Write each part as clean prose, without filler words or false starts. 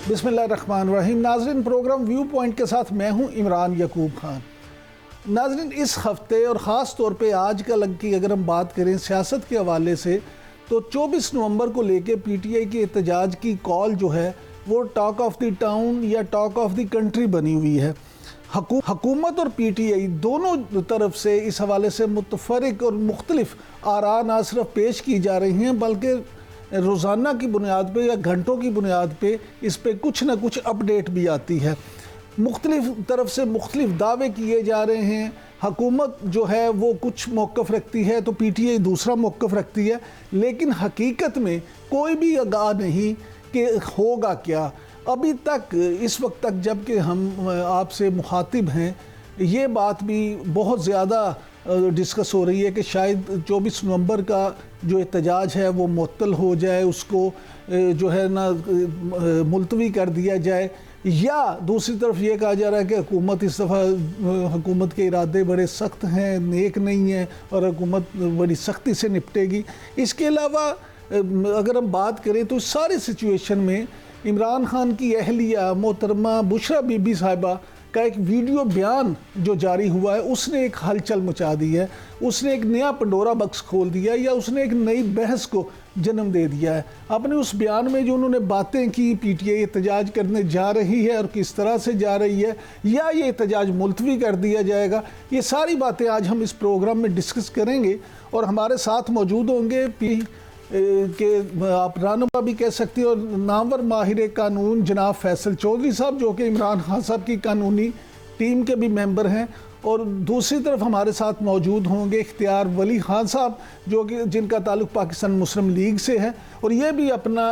बिस्मिल्लाहिर्रहमानिर्रहीम। नाज़रीन, programme view point के साथ मैं हूं इमरान यकूब खान। नाज़रीन, इस हफ़्ते और ख़ास तौर पे आज कल की अगर हम बात करें सियासत के हवाले से, तो 24 नवंबर को लेके PTI के एहतजाज की कॉल जो है वो टॉक ऑफ द टाउन या टॉक ऑफ द कंट्री बनी हुई है। हुकूमत और PTI दोनों तरफ से इस हवाले से मुतफरिक और मुख्तलिफ आरा ना सिर्फ पेश की जा रही हैं, बल्कि रोज़ाना की बुनियाद पे या घंटों की बुनियाद पे इस पे कुछ ना कुछ अपडेट भी आती है। मुख्तलिफ तरफ से मुख्तलिफ दावे किए जा रहे हैं। हुकूमत जो है वो कुछ मौक़िफ़ रखती है तो PTI दूसरा मौक़िफ़ रखती है, लेकिन हकीकत में कोई भी आगाह नहीं कि होगा क्या। अभी तक इस वक्त तक जबकि हम आपसे मुखातिब हैं, ये बात भी बहुत ज़्यादा डिस्कस हो रही है कि शायद 24 नवंबर का जो एहतजाज है वो मुअत्तल हो जाए, उसको जो है ना मुलतवी कर दिया जाए, या दूसरी तरफ ये कहा जा रहा है कि हुकूमत इस दफ़ा हुकूमत के इरादे बड़े सख्त हैं, नेक नहीं हैं और हुकूमत बड़ी सख्ती से निपटेगी। इसके अलावा अगर हम बात करें तो सारी सिचुएशन में इमरान खान की अहलिया मोहतरमा बुशरा बीबी साहिबा का एक वीडियो बयान जो जारी हुआ है, उसने एक हलचल मचा दी है। उसने एक नया पंडोरा बक्स खोल दिया या उसने एक नई बहस को जन्म दे दिया है। अपने उस बयान में जो उन्होंने बातें की, PTI एहतजाज करने जा रही है और किस तरह से जा रही है, या ये एहतजाज मुलतवी कर दिया जाएगा, ये सारी बातें आज हम इस प्रोग्राम में डिस्कस करेंगे। और हमारे साथ मौजूद होंगे के आप रहनुमा भी कह सकते हो, नामवर माहिर कानून जनाब फैसल चौधरी साहब, जो कि इमरान खान साहब की कानूनी टीम के भी मेंबर हैं। और दूसरी तरफ हमारे साथ मौजूद होंगे इख्तियार वली खान साहब, जो कि जिनका ताल्लुक़ पाकिस्तान मुस्लिम लीग से है और ये भी अपना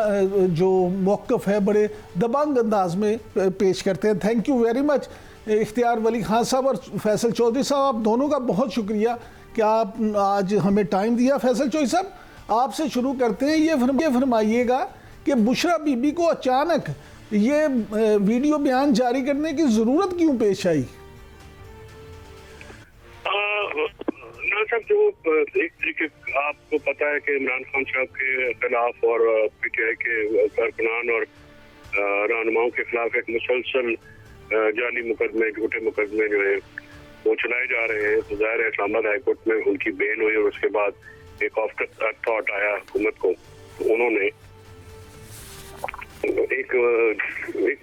जो मौक़िफ़ है बड़े दबंग अंदाज में पेश करते हैं। थैंक यू वेरी मच इख्तियार वली खान साहब और फैसल चौधरी साहब, आप दोनों का बहुत शुक्रिया कि आप आज हमें टाइम दिया। फैसल चौधरी साहब, आपसे शुरू करते हैं। ये फरमाइएगा कि बुशरा बीबी को अचानक ये वीडियो बयान जारी करने की ज़रूरत क्यों पेश आई? साहब, जो एक तरीके आपको पता है कि इमरान खान साहब के खिलाफ और PTI के कारकुनान और रहनुमाओं के खिलाफ एक मुसलसल जाली मुकदमे, झूठे मुकदमे जो है वो चलाए जा रहे हैं। तो ज़ाहिर है इस्लामाबाद हाई कोर्ट में उनकी बेल हुई और उसके बाद एक आफ्टर थॉट आया हुकूमत को, तो उन्होंने एक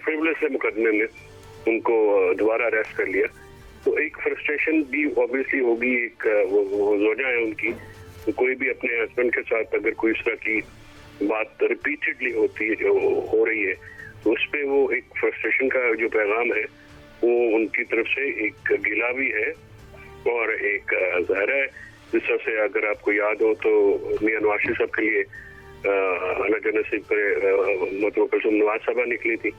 फ्रिवलेस मुकदमे में उनको दोबारा अरेस्ट कर लिया। तो एक फ्रस्ट्रेशन भी ऑब्वियसली होगी, एक वो जोजा है उनकी। तो कोई भी अपने हस्बैंड के साथ अगर कोई इस तरह की बात रिपीटेडली होती है, जो हो रही है, तो उस पर वो एक फ्रस्ट्रेशन का जो पैगाम है वो उनकी तरफ से एक गिला भी है और एक ज़ाहिर है। जिस तरह से अगर आपको याद हो तो मियां नवाज शरीफ साहब के लिए अल्लाह जन्नत नसीब करे मतलूब कुलसुम नवाज साहबा निकली थी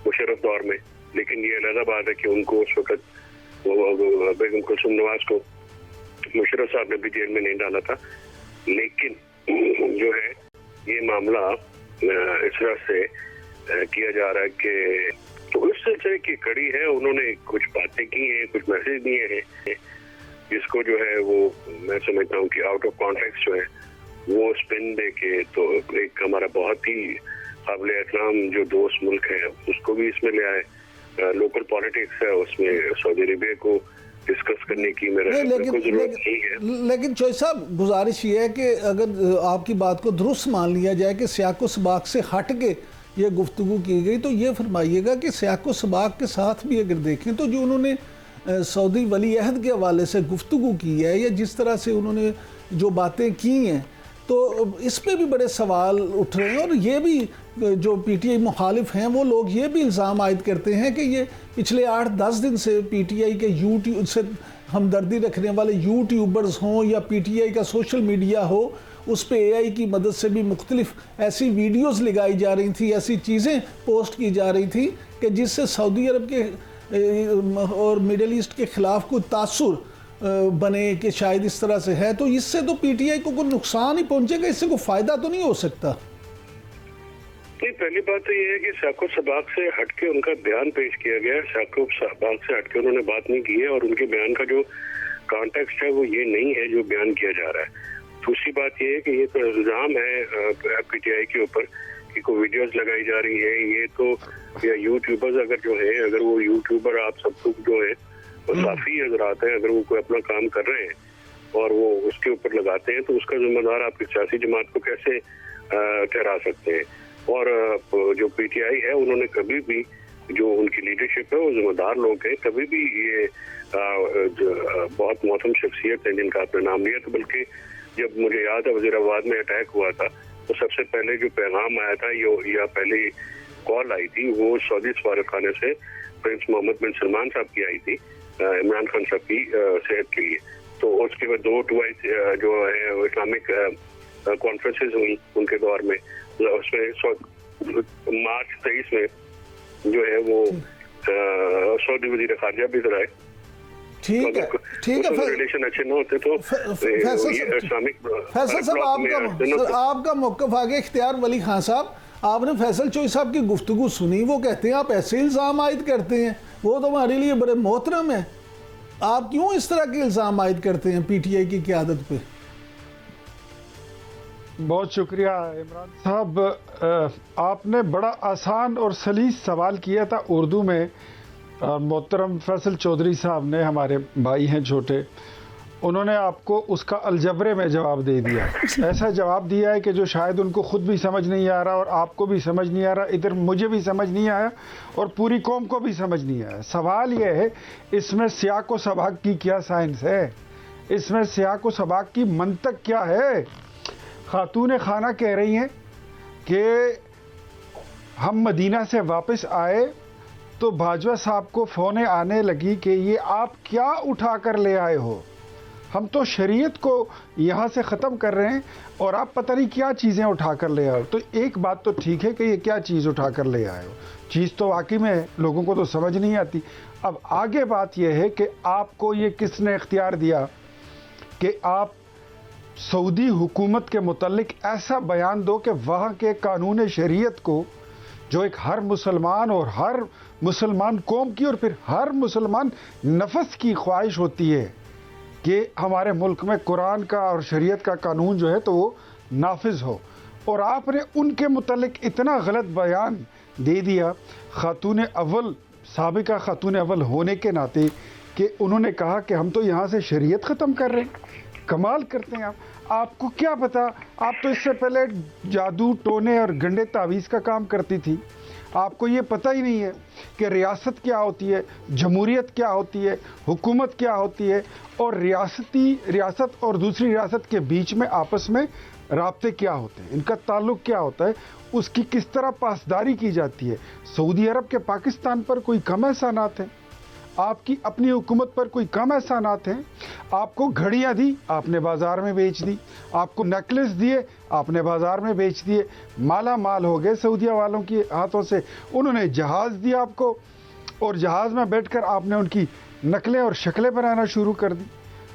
मुशर्रफ दौर में, लेकिन ये अलग बात है कि उनको उस वक्त बेगम कुलसुम नवाज को मुशर्रफ साहब ने भी जेल में नहीं डाला था। लेकिन जो है ये मामला इस तरह से किया जा रहा है कि तो उस सिलसिले की कड़ी है। उन्होंने कुछ बातें की हैं, कुछ मैसेज दिए हैं, जिसको जो है वो मैं समझता हूँ कि आउट ऑफ कॉन्टेक्स्ट जो है वो स्पिन दे के, तो एक हमारा बहुत ही काबिल एहतराम जो दोस्त मुल्क है उसको भी इसमें ले आए। लोकल पॉलिटिक्स है, उसमें सऊदी अरेबिया को डिस्कस करने की मेरा कोई जरूरत नहीं है। लेकिन चौधरी साहब, गुजारिश ये है कि अगर आपकी बात को दुरुस्त मान लिया जाए कि सियाको सबाक से हट के ये गुफ्तगू की गई, तो ये फरमाइएगा कि सियाको सबाक के साथ भी अगर देखें तो जो उन्होंने सऊदी वली अहद के हवाले से गुफ्तगू की है या जिस तरह से उन्होंने जो बातें की हैं, तो इस पे भी बड़े सवाल उठ रहे हैं। और ये भी जो PTI मुखालिफ हैं वो लोग ये भी इल्ज़ाम आयद करते हैं कि ये पिछले 8-10 दिन से PTI के यूट्यूब से हमदर्दी रखने वाले यूट्यूबर्स हों या PTI का सोशल मीडिया हो, उस पर AI की मदद से भी मुख्तलिफ ऐसी वीडियोज़ लगाई जा रही थी, ऐसी चीज़ें पोस्ट की जा रही थी कि जिससे सऊदी अरब के और मिडल ईस्ट के ख़िलाफ़ कोई तासुर बने कि शायद इस तरह से है। तो इससे तो PTI को कोई नुकसान ही पहुंचेगा, इससे कोई फ़ायदा तो नहीं हो सकता। नहीं, पहली बात तो ये है कि साको सबाक से हटके उनका बयान पेश किया गया है। साको सबाक से हटके उन्होंने बात नहीं की है और उनके बयान का जो कॉन्टेक्स्ट है वो ये नहीं है जो बयान किया जा रहा है। दूसरी बात ये है कि ये तो इल्ज़ाम है PTI के ऊपर लड़की को वीडियोस लगाई जा रही है, ये तो या यूट्यूबर्स अगर जो है, अगर वो यूट्यूबर आप सब लोग जो है वो काफी अगर आते हैं, अगर वो कोई अपना काम कर रहे हैं और वो उसके ऊपर लगाते हैं, तो उसका जिम्मेदार आप सियासी जमात को कैसे ठहरा सकते हैं। और जो पीटीआई है, उन्होंने कभी भी, जो उनकी लीडरशिप है वो जिम्मेदार लोग हैं, कभी भी ये बहुत मौसम शख्सियत है जिनका आपने नाम लिया, तो बल्कि जब मुझे याद है वजीराबाद में अटैक हुआ था तो सबसे पहले जो पैगाम आया था या पहले कॉल आई थी वो सऊदी सफारत खाने से प्रिंस मोहम्मद बिन सलमान साहब की आई थी इमरान खान साहब की सेहत के लिए। तो उसके बाद 2 जो है इस्लामिक कॉन्फ्रेंसेज हुई उनके दौर में, उसमें मार्च 23 में जो है वो सऊदी वजीर खारजा भी इधर आए। ठीक है, ठीक है। रिलेशन अच्छे न होते तो फैसल साहब आपका मौक़िफ़ आगे। इख्तियार वली खान साहब, आपने फैसल चोई साहब की गुफ्तगू सुनी, वो कहते हैं आप ऐसे इल्ज़ाम आयद करते हैं, वो तो हमारे लिए बड़े मोहतरम है, आप क्यों इस तरह के इल्ज़ाम आयद करते हैं पीटीआई की क़यादत पे? बहुत शुक्रिया इमरान साहब, आपने बड़ा आसान और सलीस सवाल किया था उर्दू में। मोहतरम फैसल चौधरी साहब ने, हमारे भाई हैं छोटे, उन्होंने आपको उसका अलजबरे में जवाब दे दिया। ऐसा जवाब दिया है कि जो शायद उनको ख़ुद भी समझ नहीं आ रहा और आपको भी समझ नहीं आ रहा, इधर मुझे भी समझ नहीं आया और पूरी कौम को भी समझ नहीं आया। सवाल यह है, इसमें सियाक व सबाक की क्या साइंस है, इसमें सियाक व सबाक की मंतक क्या है? खातून खाना कह रही हैं कि हम मदीना से वापस आए तो बाजवा साहब को फ़ोन आने लगी कि ये आप क्या उठा कर ले आए हो, हम तो शरीयत को यहाँ से ख़त्म कर रहे हैं और आप पता नहीं क्या चीज़ें उठा कर ले आए हो। तो एक बात तो ठीक है कि ये क्या चीज़ उठा कर ले आए हो, चीज़ तो वाकई में लोगों को तो समझ नहीं आती। अब आगे बात यह है कि आपको ये किसने इख्तियार दिया कि आप सऊदी हुकूमत के मुतल्लिक ऐसा बयान दो कि वहाँ के कानून शरीयत को, जो एक हर मुसलमान और हर मुसलमान कौम की और फिर हर मुसलमान नफस की ख्वाहिश होती है कि हमारे मुल्क में कुरान का और शरीयत का कानून जो है तो वो नाफिज हो, और आपने उनके मुतल्लिक इतना गलत बयान दे दिया खातून अव्वल, साबिका खातून अव्वल होने के नाते, कि उन्होंने कहा कि हम तो यहाँ से शरीयत ख़त्म कर रहे हैं। कमाल करते हैं आप। आपको क्या पता, आप तो इससे पहले जादू टोने और गंडे तावीज़ का काम करती थी। आपको ये पता ही नहीं है कि रियासत क्या होती है, जमहूरियत क्या होती है, हुकूमत क्या होती है, और रियासत और दूसरी रियासत के बीच में आपस में राब्ते क्या होते हैं, इनका ताल्लुक़ क्या होता है, उसकी किस तरह पासदारी की जाती है। सऊदी अरब के पाकिस्तान पर कोई कम एहसानात हैं, आपकी अपनी हुकूमत पर कोई कम एहसानात हैं। आपको घड़ियाँ दी, आपने बाज़ार में बेच दी, आपको नेकलेस दिए, आपने बाज़ार में बेच दिए, माला माल हो गए सऊदिया वालों के हाथों से। उन्होंने जहाज़ दिया आपको और जहाज़ में बैठकर आपने उनकी नकलें और शक्लें बनाना शुरू कर दी।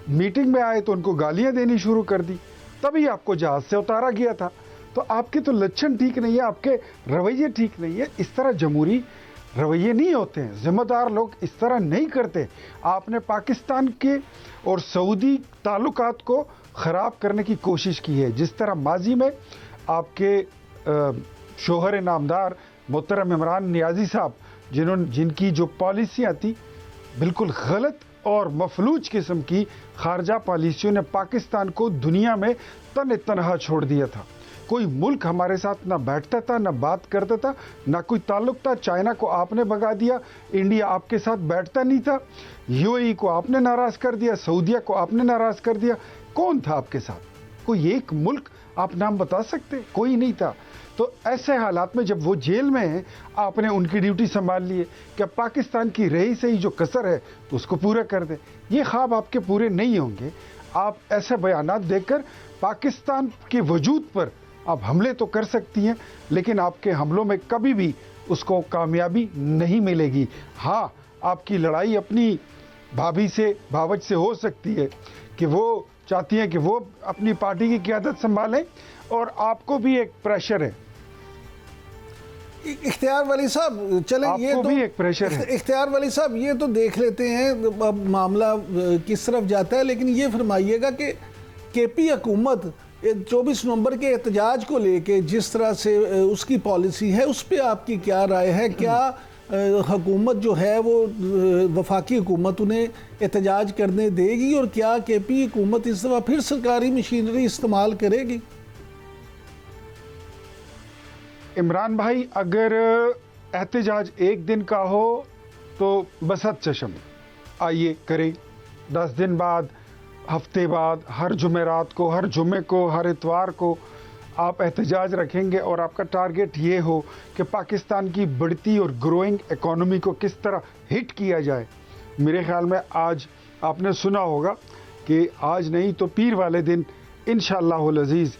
मीटिंग में आए तो उनको गालियाँ देनी शुरू कर दी, तभी आपको जहाज़ से उतारा गया था। तो आपके तो लक्षण ठीक नहीं है, आपके रवैये ठीक नहीं है। इस तरह जमहूरी रवैये नहीं होते हैं, ज़िम्मेदार लोग इस तरह नहीं करते। आपने पाकिस्तान के और सऊदी ताल्लुकात को ख़राब करने की कोशिश की है, जिस तरह माजी में आपके शोहर नामदार मोहतरम इमरान नियाज़ी साहब, जिनकी जो पॉलिसियाँ थी बिल्कुल गलत और मफलूज किस्म की खारजा पॉलिसियों ने पाकिस्तान को दुनिया में तन तनहा छोड़ दिया था। कोई मुल्क हमारे साथ ना बैठता था, ना बात करता था, ना कोई ताल्लुक था। चाइना को आपने भगा दिया, इंडिया आपके साथ बैठता नहीं था, यूएई को आपने नाराज़ कर दिया, सऊदिया को आपने नाराज़ कर दिया। कौन था आपके साथ? कोई एक मुल्क आप नाम बता सकते? कोई नहीं था। तो ऐसे हालात में जब वो जेल में हैं, आपने उनकी ड्यूटी संभाल ली है कि पाकिस्तान की रही सही जो कसर है तो उसको पूरा कर दें। ये ख्वाब आपके पूरे नहीं होंगे। आप ऐसे बयानात देकर पाकिस्तान के वजूद पर आप हमले तो कर सकती हैं, लेकिन आपके हमलों में कभी भी उसको कामयाबी नहीं मिलेगी। हाँ, आपकी लड़ाई अपनी भाभी से, भावज से हो सकती है कि वो चाहती हैं कि वो अपनी पार्टी की क़यादत संभालें, और आपको भी एक प्रेशर है। इख्तियार वली साहब, चलें, ये तो भी एक प्रेशर है। इख्तियार वली साहब, ये तो देख लेते हैं अब मामला किस तरफ जाता है, लेकिन ये फरमाइएगा कि केपी हुकूमत 24 नवंबर के एहतजाज को लेके जिस तरह से उसकी पॉलिसी है, उस पर आपकी क्या राय है? क्या हुकूमत जो है वो वफाकी हुकूमत उन्हें एहतजाज करने देगी, और क्या केपी हुकूमत इस दफ़ा फिर सरकारी मशीनरी इस्तेमाल करेगी? इमरान भाई, अगर एहतजाज एक दिन का हो तो बसत चशम आइए करें, 10 दिन बाद, हफ्ते बाद, हर जुमेरात को, हर जुमे को, हर इतवार को आप एहतजाज रखेंगे और आपका टारगेट ये हो कि पाकिस्तान की बढ़ती और ग्रोइंग इकोनॉमी को किस तरह हिट किया जाए। मेरे ख्याल में आज आपने सुना होगा कि आज नहीं तो पीर वाले दिन इंशाअल्लाहुल अज़ीज़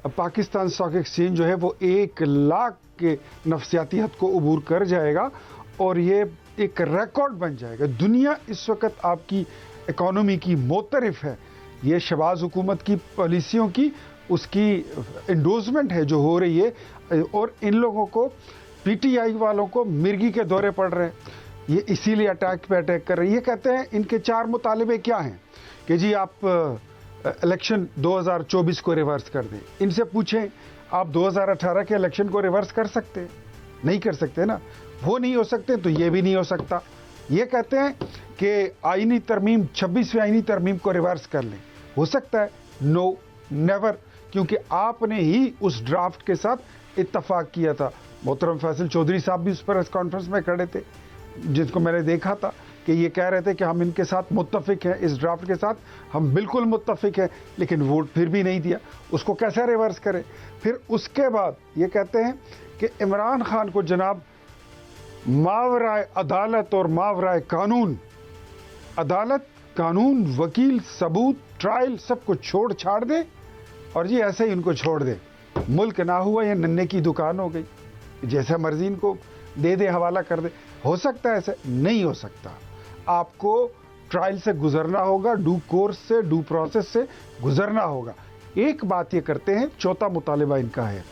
पाकिस्तान स्टॉक एक्सचेंज जो है वो 1 लाख के नफसियाती हद को अबूर कर जाएगा और ये एक रिकॉर्ड बन जाएगा। दुनिया इस वक्त आपकी इकोनॉमी की मोतरफ है। ये शहबाज हुकूमत की पॉलिसियों की उसकी इंडोर्समेंट है जो हो रही है, और इन लोगों को, पीटीआई वालों को मिर्गी के दौरे पड़ रहे हैं। ये इसीलिए अटैक पे अटैक कर रहे हैं। ये कहते हैं इनके 4 मुतालिबे क्या हैं कि जी आप इलेक्शन 2024 को रिवर्स कर दें। इनसे पूछें आप 2018 के इलेक्शन को रिवर्स कर सकते हैं? नहीं कर सकते ना। वो नहीं हो सकते तो ये भी नहीं हो सकता। ये कहते हैं कि आईनी तरमीम, 26वीं आईनी तरमीम को रिवर्स कर लें। हो सकता है? नो, नेवर, क्योंकि आपने ही उस ड्राफ्ट के साथ इत्तफाक किया था। मोहतरम फैसल चौधरी साहब भी उस पर प्रेस कॉन्फ्रेंस में खड़े थे, जिसको मैंने देखा था कि ये कह रहे थे कि हम इनके साथ मुत्तफिक हैं, इस ड्राफ्ट के साथ हम बिल्कुल मुत्तफिक हैं, लेकिन वोट फिर भी नहीं दिया। उसको कैसे रिवर्स करें? फिर उसके बाद ये कहते हैं कि इमरान खान को जनाब मावराए अदालत और मावराए कानून, अदालत, कानून, वकील, सबूत, ट्रायल सब कुछ छोड़ छाड़ दे और जी ऐसे ही उनको छोड़ दे। मुल्क ना हुआ ये नन्हे की दुकान हो गई, जैसे मर्जी इनको दे दे, हवाला कर दे। हो सकता है ऐसे? नहीं हो सकता। आपको ट्रायल से गुजरना होगा, ड्यू कोर्स से, ड्यू प्रोसेस से गुजरना होगा। एक बात ये करते हैं, चौथा मुतालिबा इनका है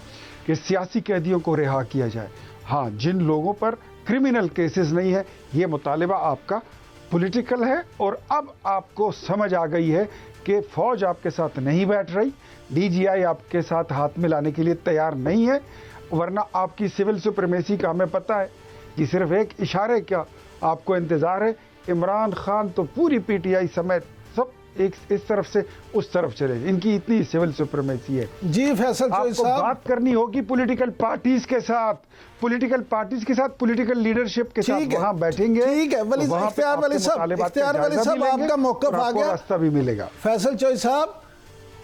कि सियासी कैदियों को रिहा किया जाए। हाँ, जिन लोगों पर क्रिमिनल केसेस नहीं है, ये मुतालिबा आपका पॉलिटिकल है। और अब आपको समझ आ गई है कि फौज आपके साथ नहीं बैठ रही, डीजीआई आपके साथ हाथ मिलाने के लिए तैयार नहीं है, वरना आपकी सिविल सुप्रीमेसी का हमें पता है कि सिर्फ एक इशारे क्या आपको इंतज़ार है। इमरान खान तो पूरी पीटीआई समेत सब एक इस तरफ से उस तरफ चले, इनकी इतनी सिविल सुप्रीमेसी है। जी फैसल आपको बात करनी होगी पॉलिटिकल पार्टीज के साथ, पॉलिटिकल पार्टीज के साथ, पॉलिटिकल लीडरशिप के साथ वहां बैठेंगे। ठीक है, इख्तियार वली साहब आपका मौक़िफ़ आ गया, रास्ता भी मिलेगा। फैसल चौधरी साहब,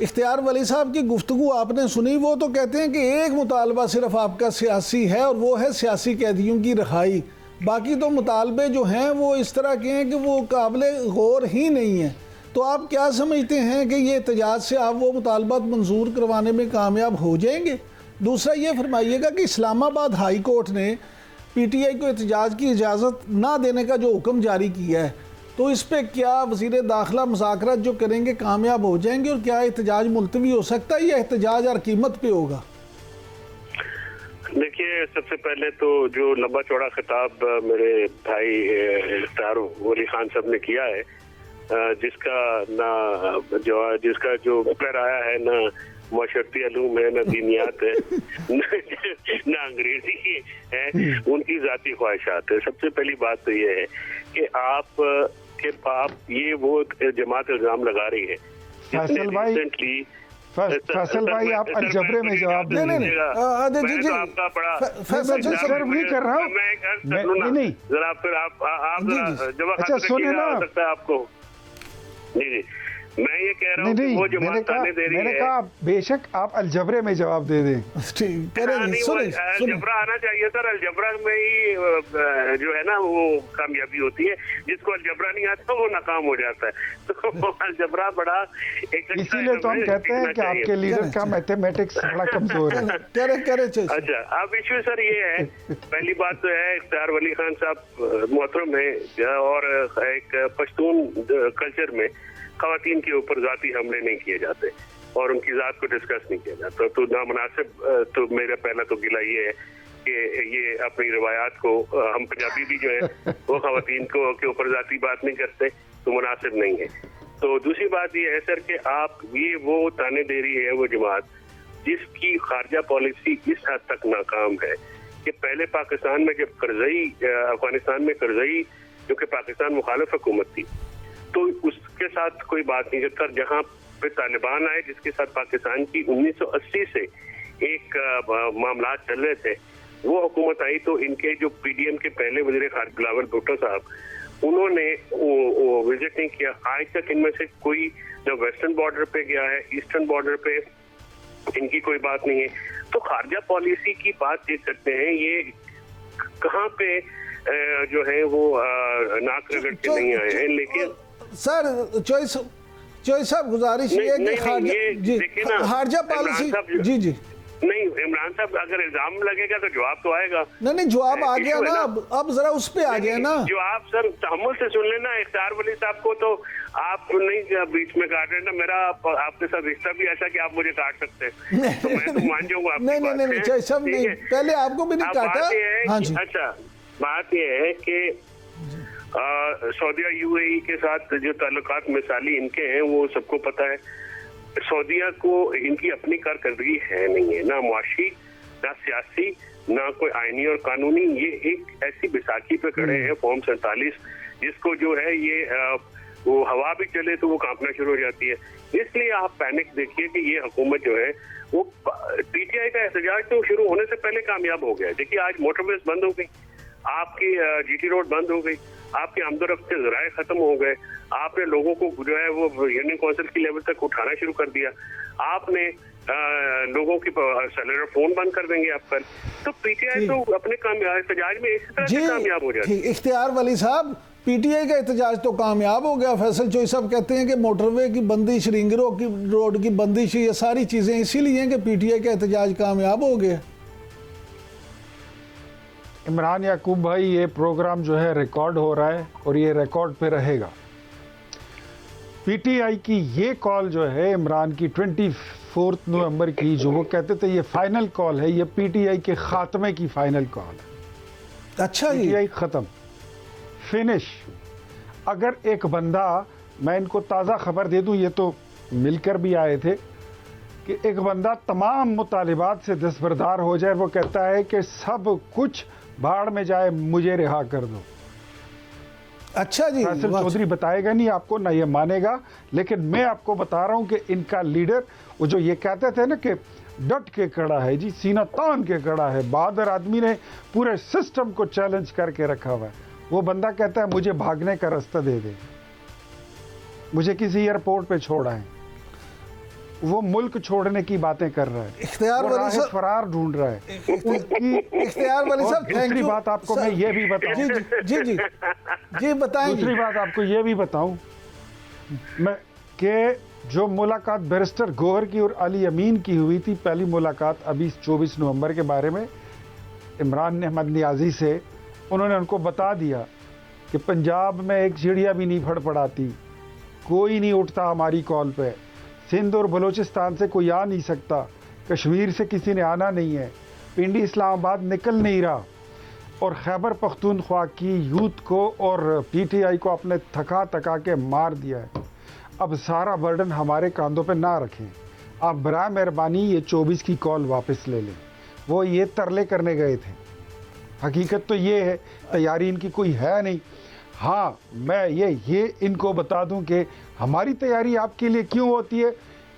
इख्तियार वली साहब की गुफ्तगू आपने सुनी। वो तो कहते हैं कि एक मुतालबा सिर्फ आपका सियासी है और वो है सियासी कैदियों की रिहाई। बाकी तो मुतालबे जो हैं वो इस तरह के हैं कि वो काबिल गौर ही नहीं है। तो आप क्या समझते हैं कि ये एहतजाज से आप वो मुतालबात मंजूर करवाने में कामयाब हो जाएंगे? दूसरा ये फरमाइएगा कि इस्लामाबाद हाई कोर्ट ने पीटीआई को एहतजाज की इजाज़त ना देने का जो हुक्म जारी किया है, तो इस पर क्या वज़ीर दाखिला मुज़ाकरात जो करेंगे कामयाब हो जाएंगे, और क्या एहतजाज मुलतवी हो सकता है या एहतजाज हर कीमत पे होगा? देखिए, सबसे पहले तो जो लंबा चौड़ा खिताब मेरे भाई इख्तियार वली खान साहब ने किया है, जिसका जो कर आया है, ना माशरती अलूम है, ना दीनियात है, ना अंग्रेजी है, उनकी जाती ख्वाहिशात है। सबसे पहली बात तो ये है कि आप ये वो जमात इल्जाम लगा रही है। फैसल भाई आप अलजबरे में जवाब दे नहीं आपका बड़ा नहीं कर रहा हूँ नहीं, जरा फिर आप जवाब सकता है आपको। जी, मैं ये कह रहा हूँ कि वो जमात ताने दे रही है। मैंने कहा बेशक आप अलजबरे में जवाब दे दें। अलजबरा आना चाहिए सर, अलजबरा में ही जो है ना वो कामयाबी होती है। जिसको अलजबरा नहीं आता वो नाकाम हो जाता है। तो अलजबरा बड़ा एक, इसीलिए तो हम कहते हैं कि आपके लीडर का मैथमेटिक्स बड़ा कमजोर है। अच्छा, अब इशू सर ये है, पहली बात तो है इख्तियार वली खान साहब मोहतरम है और एक पश्तून कल्चर में ख़वातीन के ऊपर ज़ाती हमले नहीं किए जाते और उनकी ज़ात को डिस्कस नहीं किया जाता। तो नामुनासिब, तो मेरा पहला तो गिला ये है कि ये अपनी रिवायात को, हम पंजाबी भी जो है वो ख़वातीन को के ऊपर ज़ाती बात नहीं करते, तो मुनासिब नहीं है। तो दूसरी बात ये है सर कि आप ये वो ताने दे रही है वो जमात जिसकी खारजा पॉलिसी इस हद तक नाकाम है कि पहले पाकिस्तान में जब करजई, अफगानिस्तान में करजई जो कि पाकिस्तान मुखालिफ हुकूमत थी, तो उसके साथ कोई बात नहीं करता। जहाँ पे तालिबान आए जिसके साथ पाकिस्तान की 1980 से एक मामला चल रहे थे, वो हुकूमत आई तो इनके जो पीडीएम के पहले वज़ीर खारजा बिलावल भुट्टो साहब, उन्होंने वो विजिट नहीं किया। आज तक इनमें से कोई न वेस्टर्न बॉर्डर पे गया है, ईस्टर्न बॉर्डर पे इनकी कोई बात नहीं है। तो खारजा पॉलिसी की बात ये करते हैं, ये कहाँ पे जो है वो नाक रगड़ के नहीं आए हैं। लेकिन सर चोई साहब गुजारिश ये है कि खारजा पॉलिसी जी नहीं, इमरान साहब अगर इल्जाम लगेगा तो जवाब तो आएगा। नहीं जवाब आ गया ना, अब जरा उस पे आ गया ना जवाब। सर तहम्मुल से सुन लेना। इख्तियार वली साहब को तो आप नहीं बीच में काट रहे ना, मेरा आपके साथ रिश्ता भी ऐसा कि आप मुझे काट सकते हैं, तो मैं तो मान जाऊंगा। नहीं सब नहीं, पहले आपको भी नहीं काटा। हाँ जी। अच्छा, बात यह है कि सऊदीया यूएई के साथ जो ताल्लुकात मिसाली इनके हैं वो सबको पता है। सऊदीया को इनकी अपनी कारकर्दगी है नहीं है, ना मुआशी, ना सियासी, ना कोई आईनी और कानूनी। ये एक ऐसी बैसाखी पे खड़े हैं फॉर्म 47, जिसको जो है ये वो हवा भी चले तो वो कांपना शुरू हो जाती है। इसलिए आप पैनिक देखिए कि ये हुकूमत जो है वो पीटीआई का एहतजाज तो शुरू होने से पहले कामयाब हो गया। देखिए आज मोटरवेज बंद हो गई, आपकी जीटी रोड बंद हो गई, आपके आमदोरफ्त के जराए खत्म हो गए, आपने लोगों को जो है वो यूनियन काउंसिल की लेवल तक उठाना शुरू कर दिया, आपने लोगों की सेलुलर फोन बंद कर देंगे आप कल। तो पीटीआई तो अपने एहतजाज में इसी तरह से कामयाब हो जाती है। इख्तियार वली साहब, पीटीआई का एहतजाज तो कामयाब हो गया। फैसल चोई साहब कहते हैं कि मोटरवे की बंदिश, रिंग रोड की बंदिश, ये सारी चीजें इसीलिए हैं कि पीटीआई का एहतजाज कामयाब हो गया। इमरान याकूब भाई, ये प्रोग्राम जो है रिकॉर्ड हो रहा है और ये रिकॉर्ड पे रहेगा। पीटीआई की ये कॉल जो है इमरान की 24 नवंबर की, जो वो कहते थे ये फाइनल कॉल है, ये पीटीआई के खात्मे की फाइनल कॉल है। अच्छा जी, पीटीआई खत्म, फिनिश। अगर एक बंदा, मैं इनको ताज़ा खबर दे दूं, ये तो मिलकर भी आए थे, कि एक बंदा तमाम मुतालिबात से दस्तबरदार हो जाए, वो कहता है कि सब कुछ भाड़ में जाए, मुझे रिहा कर दो। अच्छा जी, फैसल चौधरी बताएगा नहीं आपको, ना ये मानेगा, लेकिन मैं आपको बता रहा हूं कि इनका लीडर, वो जो ये कहते थे ना कि डट के खड़ा है जी, सीना तान के खड़ा है, बहादुर आदमी ने पूरे सिस्टम को चैलेंज करके रखा हुआ है, वो बंदा कहता है मुझे भागने का रास्ता दे दे, मुझे किसी एयरपोर्ट पे छोड़ा है। वो मुल्क छोड़ने की बातें कर रहा है, इख्तियार वली साहब फरार ढूंढ रहा है। इख्तियार वली साहब, दूसरी बात आपको मैं ये भी बताऊं, जी बताएं। दूसरी बात आपको ये भी बताऊं मैं कि जो मुलाकात बैरिस्टर गौहर की और अली अमीन की हुई थी, पहली मुलाकात अभी 24 नवंबर के बारे में इमरान अहमद नियाजी से, उन्होंने उनको बता दिया कि पंजाब में एक चिड़िया भी नहीं फड़फड़ाती, कोई नहीं उठता हमारी कॉल पे, सिंध और बलूचिस्तान से कोई आ नहीं सकता, कश्मीर से किसी ने आना नहीं है, पिंडी इस्लामाबाद निकल नहीं रहा, और खैबर पख्तूनख्वा की यूथ को और पीटीआई को आपने थका के मार दिया है। अब सारा बर्डन हमारे कांधों पे ना रखें, आप बराए मेहरबानी ये 24 की कॉल वापस ले लें। वो ये तरले करने गए थे, हकीकत तो ये है तैयारी इनकी कोई है नहीं। हाँ, मैं ये इनको बता दूं कि हमारी तैयारी आपके लिए क्यों होती है,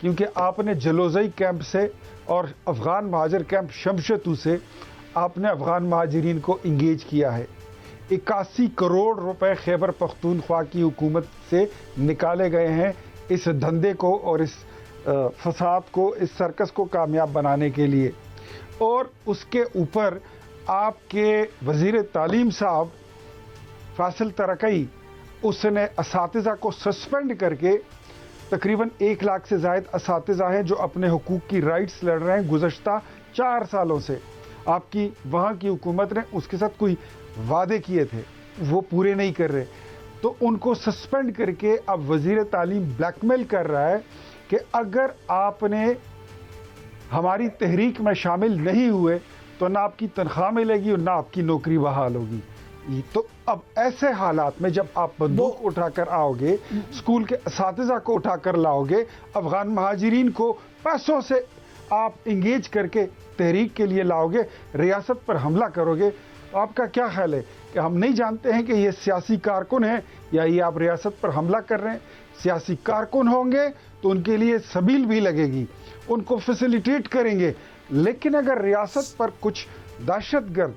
क्योंकि आपने जलोज़ई कैंप से और अफ़गान महाजर कैंप शमशतू से आपने अफ़गान महाजरीन को इंगेज किया है। 81 करोड़ रुपए खैबर पख्तूनख्वा की हुकूमत से निकाले गए हैं इस धंधे को और इस फसाद को, इस सर्कस को कामयाब बनाने के लिए। और उसके ऊपर आपके वज़ीर तालीम साहब फैसल तरकई, उसने असातिज़ा को सस्पेंड करके, तकरीबन 1 लाख से ज़ायद असातिज़ा हैं जो अपने हुकूक की राइट्स लड़ रहे हैं गुज़श्ता 4 सालों से। आपकी वहाँ की हुकूमत ने उसके साथ कोई वादे किए थे, वो पूरे नहीं कर रहे, तो उनको सस्पेंड करके अब वज़ीर तालीम ब्लैकमेल कर रहा है कि अगर आपने हमारी तहरीक में शामिल नहीं हुए तो ना आपकी तनख्वाह मिलेगी और ना आपकी नौकरी बहाल होगी। तो अब ऐसे हालात में जब आप बंदूक उठाकर आओगे, स्कूल के असातिज़ा को उठाकर लाओगे, अफगान महाजिरीन को पैसों से आप इंगेज करके तहरीक के लिए लाओगे, रियासत पर हमला करोगे, तो आपका क्या ख्याल है कि हम नहीं जानते हैं कि ये सियासी कारकुन हैं या ये आप रियासत पर हमला कर रहे हैं? सियासी कारकुन होंगे तो उनके लिए सबील भी लगेगी, उनको फैसिलिटेट करेंगे, लेकिन अगर रियासत पर कुछ दहशतगर्द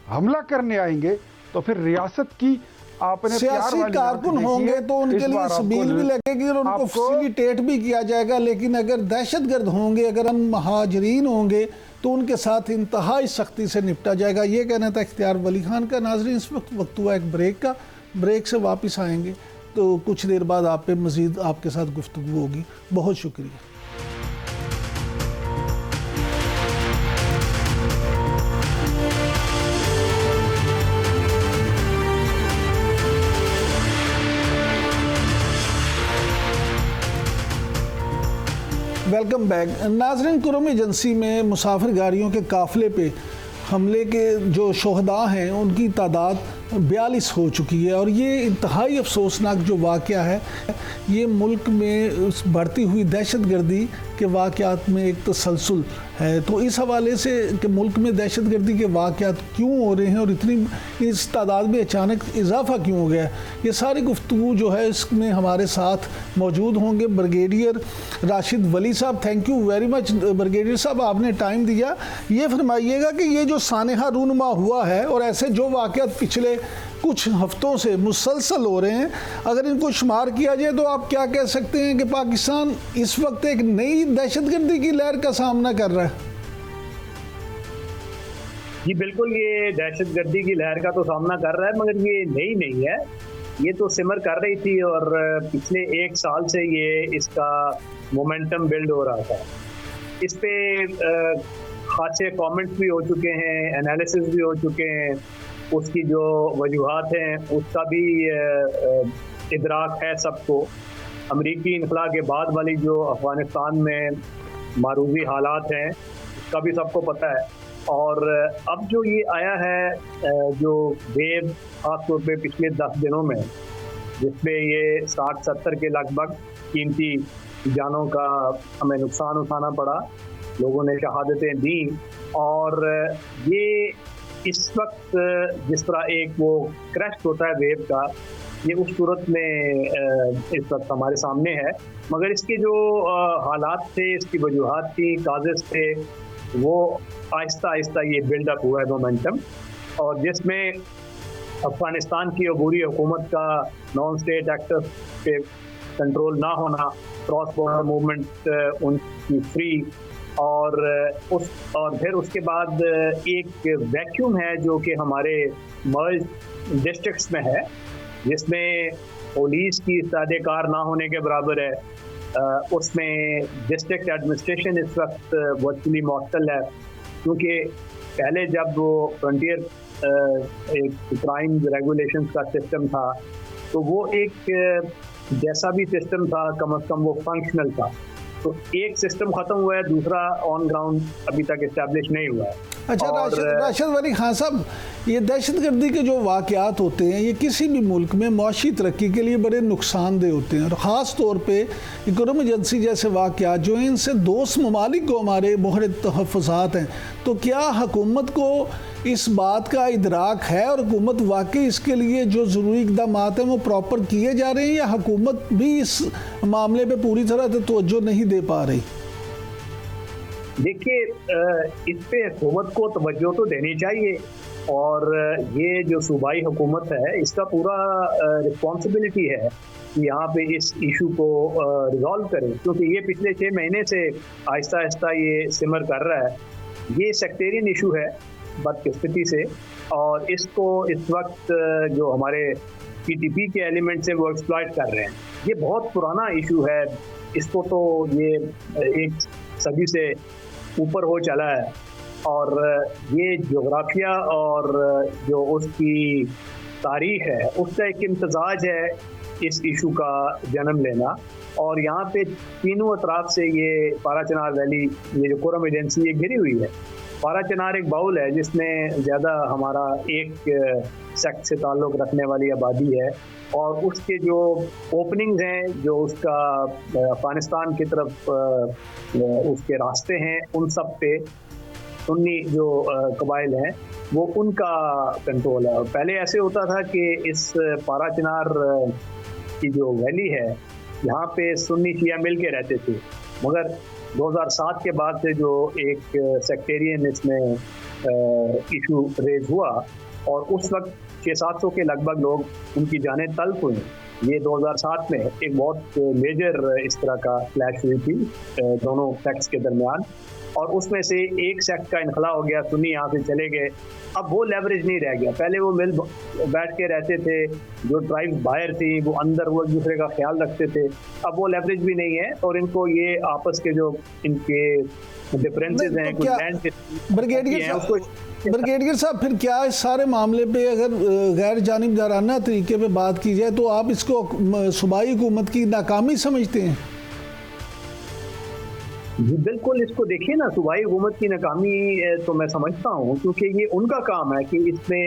हमला करने आएंगे तो फिर रियासत की आपने सियासी कारकुन होंगे तो उनके लिए सबील भी लगेगी और उनको फैसिलिटेट भी किया जाएगा, लेकिन अगर दहशतगर्द होंगे, अगर हम महाजरीन होंगे तो उनके साथ इंतहाई सख्ती से निपटा जाएगा। ये कहना था इख्तियार वली खान का। नाज़रीन, इस वक्त हुआ एक ब्रेक का, ब्रेक से वापस आएंगे तो कुछ देर बाद आप पे मज़ीद आपके साथ गुफ्तगू होगी। बहुत शुक्रिया। Welcome back. नाज़रीन, कुरम एजेंसी में मुसाफिर गाड़ियों के काफ़िले पे हमले के जो शोहदा हैं उनकी तादाद 42 हो चुकी है और ये इंतहाई अफसोसनाक जो वाक़या है, ये मुल्क में बढ़ती हुई दहशतगर्दी के वाक़यात में एक तसलसल है। तो इस हवाले से कि मुल्क में दहशतगर्दी के वाक़यात क्यों हो रहे हैं और इतनी इस तादाद में अचानक इजाफा क्यों हो गया, ये सारी गुफ्तगू जो है इसमें हमारे साथ मौजूद होंगे ब्रिगेडियर राशिद वली साहब। Thank you very much brigadier साहब, आपने टाइम दिया। ये फरमाइएगा कि ये जो सानेहा रूनुमा हुआ है और ऐसे जो वाक़यात पिछले कुछ हफ्तों से मुसलसल हो रहे हैं, अगर इनको शुमार किया जाए तो आप क्या कह सकते हैं कि पाकिस्तान इस वक्त एक नई दहशतगर्दी की लहर का सामना कर रहा है? जी बिल्कुल, ये दहशतगर्दी की लहर का तो सामना कर रहा है, मगर ये नई नहीं है, ये तो सिमर कर रही थी और पिछले 1 साल से ये इसका मोमेंटम बिल्ड हो रहा था। इस पे खासे कमेंट्स भी हो चुके हैं, एनालिसिस भी हो चुके हैं, उसकी जो वजूहात हैं उसका भी इदराक है सबको। अमरीकी इनखला के बाद वाली जो अफ़गानिस्तान में मारूजी हालात हैं उसका भी सबको पता है। और अब जो ये आया है जो वेव ख़ास तौर पे पिछले 10 दिनों में, जिसमें ये 60-70 के लगभग कीमती जानों का हमें नुकसान उठाना पड़ा, लोगों ने शहादतें दी, और ये इस वक्त जिस तरह एक वो क्रैश होता है वेव का, ये उस सूरत में इस वक्त हमारे सामने है। मगर इसके जो हालात थे, इसकी वजूहात थी, काजेज़ थे, वो आहिस्ता आहिस्ता ये बिल्डअप हुआ है मोमेंटम, और जिसमें अफ़गानिस्तान की अबूरी हुकूमत का नॉन स्टेट एक्टर्स पे कंट्रोल ना होना, क्रॉस बॉर्डर मूवमेंट उनकी फ्री, और फिर उसके बाद एक वैक्यूम है जो कि हमारे मर्ज डिस्ट्रिक्ट्स में है, जिसमें पुलिस की इस्तेकार ना होने के बराबर है। उसमें डिस्ट्रिक्ट एडमिनिस्ट्रेशन इस वक्त वर्चुअली मॉडल है, क्योंकि पहले जब वो फ्रंटियर एक क्राइम रेगुलेशंस का सिस्टम था तो वो एक जैसा भी सिस्टम था, कम से कम वो फंक्शनल था। तो एक सिस्टम खत्म हुआ है, दूसरा ऑन ग्राउंड अभी तक इस्टेब्लिश नहीं हुआ है। अच्छा राशिद वली खान साहब, ये दहशतगर्दी के जो वाक़यात होते हैं ये किसी भी मुल्क में मौशी तरक्की के लिए बड़े नुकसानदेह होते हैं, और ख़ास तौर पे कुरम एजेंसी जैसे वाक़यात जो हैं, इनसे दोस्त ममालिक को हमारे मोहर तहफ़्फ़ुज़ात हैं। तो क्या हुकूमत को इस बात का इदराक है और हुकूमत वाकई इसके लिए जो ज़रूरी इक़दाम हैं वो प्रॉपर किए जा रहे हैं, या हुकूमत भी इस मामले पे पूरी तरह से तवज्जो नहीं दे पा रही? देखिए, इस पे हुकूमत को तवज्जो तो देनी चाहिए, और ये जो सूबाई हुकूमत है इसका पूरा रिस्पॉन्सिबिलिटी है कि यहाँ पे इस इशू को रिजॉल्व करें, क्योंकि ये पिछले 6 महीने से आहिस्ता आहिस्ता ये सिमर कर रहा है। ये सेक्टेरियन इशू है बदकिस्मती से, और इसको इस वक्त जो हमारे PTP के एलिमेंट्स हैं वो एक्सप्लॉइट कर रहे हैं। ये बहुत पुराना इशू है, इसको तो ये एक सदी से ऊपर हो चला है, और ये जोग्राफिया और जो उसकी तारीख है उसका एक इम्तजाज है इस इशू का जन्म लेना। और यहाँ पे तीनों अतराफ से ये पारा चिनार वैली, ये जो कुरम एजेंसी, ये घिरी हुई है, पारा चिनार एक बाउल है जिसमें ज़्यादा हमारा एक सेक्ट से ताल्लुक़ रखने वाली आबादी है, और उसके जो ओपनिंग्स हैं, जो उसका अफ़गानिस्तान की तरफ उसके रास्ते हैं, उन सब पे सुन्नी जो कबाइल हैं वो उनका कंट्रोल है। पहले ऐसे होता था कि इस पारा चिनार की जो वैली है यहाँ पे सुन्नी शिया मिल के रहते थे, मगर 2007 के बाद से जो एक सेक्टेरियन इसमें इशू रेज हुआ और उस वक्त 600-700 के लगभग लोग उनकी जानें तल्फ हुई। ये 2007 में एक बहुत मेजर इस तरह का क्लैश हुई थी दोनों सेक्ट्स के दरमियान, और उसमें से एक सेक्ट का इनखला हो गया, सुन्नी यहाँ से चले गए। अब वो लेवरेज नहीं रह गया। पहले वो मिल बैठ के रहते थे, जो ट्राइब्स बाहर थी वो अंदर वो एक दूसरे का ख्याल रखते थे। अब वो लेवरेज भी नहीं है, और इनको ये आपस के जो इनके डिफरेंसेस हैं कुछ लैंड ब्रिगेडियर साहब, फिर क्या इस सारे मामले पे अगर गैर जानिबदाराना तरीके पे बात की जाए तो आप इसको सूबाई हुकूमत की नाकामी समझते हैं? जी बिल्कुल, इसको देखिए ना, सूबाई हुकूमत की नाकामी तो मैं समझता हूँ, क्योंकि ये उनका काम है कि इसमें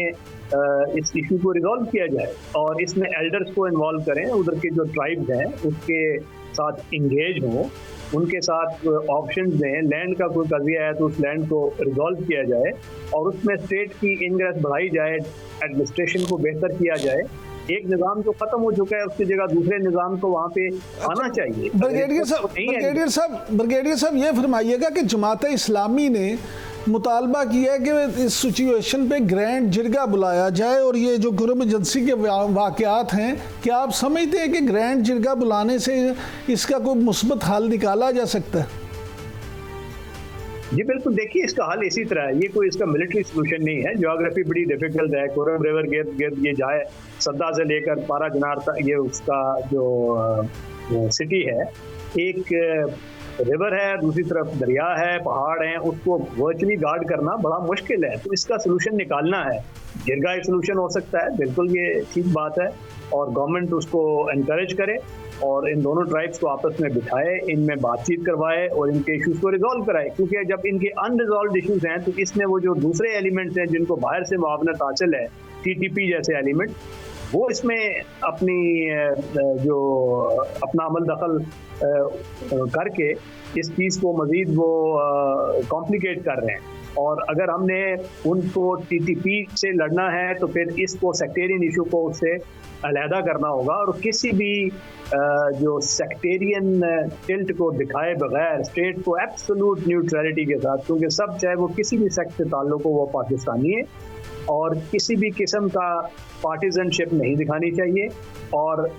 इस इशू को रिजॉल्व किया जाए और इसमें एल्डर्स को इन्वॉल्व करें, उधर के जो ट्राइब्स हैं उसके साथ इंगेज हों, उनके साथ ऑप्शंस दें, लैंड का कोई कज़िया है तो उस लैंड को रिजॉल्व किया जाए और उसमें स्टेट की इनग्रेस बढ़ाई जाए, एडमिनिस्ट्रेशन को बेहतर किया जाए। एक निज़ाम जो ख़त्म हो चुका है उसकी जगह दूसरे निज़ाम को वहाँ पे आना चाहिए। ब्रिगेडियर साहब ये फरमाइएगा कि जमात इस्लामी ने मुतालबा किया है कि इस सिचुएशन पे ग्रैंड जिरगा बुलाया जाए, और ये जो गुरब एजेंसी के वाक़यात हैं, क्या आप समझते हैं कि ग्रैंड जिरगा बुलाने से इसका कोई मुस्बत हल निकाला जा सकता है? जी बिल्कुल, देखिए इसका हल इसी तरह है, ये कोई इसका मिलिट्री सोल्यूशन नहीं है। ज्योग्राफी बड़ी डिफिकल्ट है, कोरम रिवर गिर्द ये जाए सद्दा से लेकर पारा चिनार तक, ये उसका जो सिटी है, एक रिवर है, दूसरी तरफ दरिया है, पहाड़ हैं, उसको वर्चुअली गार्ड करना बड़ा मुश्किल है। तो इसका सोल्यूशन निकालना है, जिरगा एक सोल्यूशन हो सकता है, बिल्कुल ये ठीक बात है, और गवर्नमेंट उसको एनकरेज करे और इन दोनों ट्राइब्स को आपस में बिठाए, इनमें बातचीत करवाए और इनके इश्यूज को रिजॉल्व कराए। क्योंकि जब इनके अनरिजॉल्व इश्यूज हैं तो इसमें वो जो दूसरे एलिमेंट्स हैं जिनको बाहर से मुआवनत हासिल है, TTP जैसे एलिमेंट, वो इसमें जो अपना अमल दखल करके इस चीज़ को मज़ीद वो कॉम्प्लिकेट कर रहे हैं। और अगर हमने उनको TTP से लड़ना है तो फिर इसको सेक्टेरियन इशू को उससे अलहदा करना होगा, और किसी भी जो सेक्टेरियन टिल्ट को दिखाए बगैर स्टेट को एब्सोल्यूट न्यूट्रलिटी के साथ, क्योंकि सब चाहे वो किसी भी सेक्ट से ताल्लुक हो वो पाकिस्तानी है, और किसी भी किस्म का पार्टिजनशिप नहीं दिखानी चाहिए, और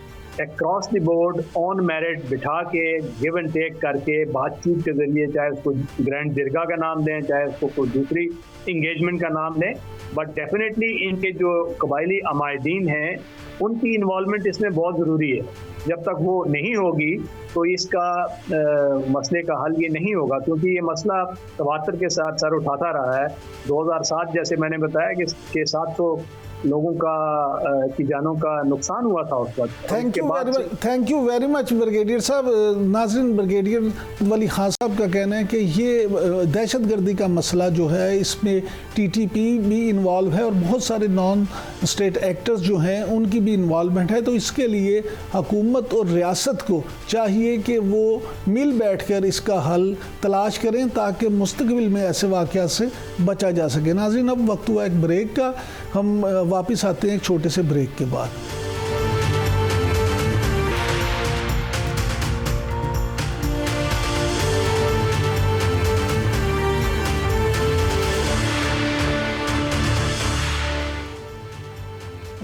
across the board on merit बिठा के गिव एंड टेक करके बातचीत के जरिए, चाहे उसको ग्रैंड जिरगा का नाम दें, चाहे उसको कोई दूसरी इंगेजमेंट का नाम दें, बट डेफिनेटली इनके जो कबायली अमायदीन हैं उनकी इन्वॉल्वमेंट इसमें बहुत ज़रूरी है। जब तक वो नहीं होगी तो इसका मसले का हल ये नहीं होगा, क्योंकि ये मसला तवातर के साथ सर उठाता रहा है। 2007 जैसे मैंने बताया कि 600-700 लोगों की जानों का नुकसान हुआ था उस वक्त। Thank you very much brigadier साहब। नाज़रीन, ब्रिगेडियर वली खान साहब का कहना है कि ये दहशतगर्दी का मसला जो है इसमें TTP भी इन्वॉल्व है और बहुत सारे नॉन स्टेट एक्टर्स जो हैं उनकी भी इन्वॉल्वमेंट है। तो इसके लिए हुकूमत और रियासत को चाहिए कि वो मिल बैठकर इसका हल तलाश करें ताकि मुस्तकबिल में ऐसे वाक़यात से बचा जा सके। नाज़रीन, अब वक्त हुआ एक ब्रेक का, हम वापस आते हैं एक छोटे से ब्रेक के बाद।